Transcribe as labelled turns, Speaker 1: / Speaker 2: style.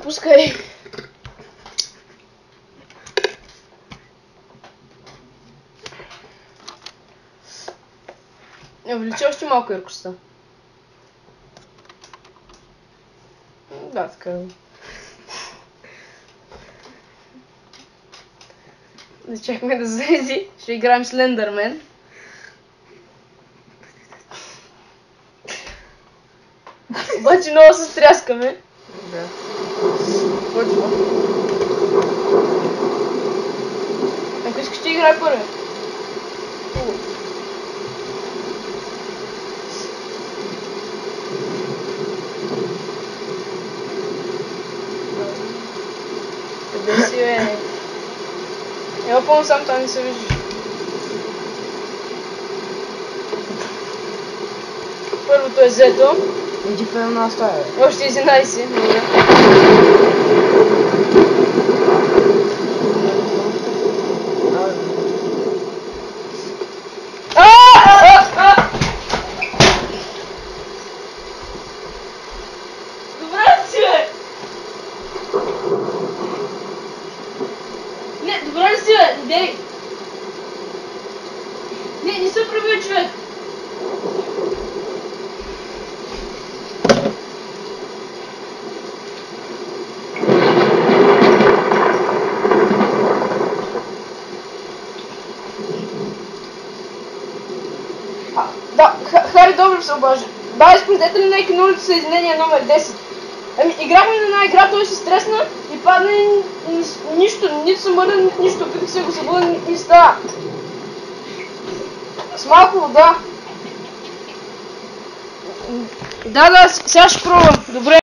Speaker 1: пускай. Не, увеличи още малко яркостта. Да, така. Да чакаме да залези. Ще играем с Лендърмен. Обаче много се стряскаме.
Speaker 2: Да.
Speaker 1: Почва. Ако искаш ти играй първи. Къде си, бе? Ела пълно сам, там не се виждаш. Първото е взето.
Speaker 2: Иди в една стая.
Speaker 1: Още 11. Добре. Добре си, бе! Не, добре си, бе! Дей! Не се пробил, човек! Да, Хари Добрев се обажда. Да, изпратете ли нека на улица съединение номер 10? Ами, играхме на една игра, той се стресна и падна и нищо, нито съм мърден, нищо, опитах се го събуда, ни става. С малко вода. Да, сега ще пробвам. Добре.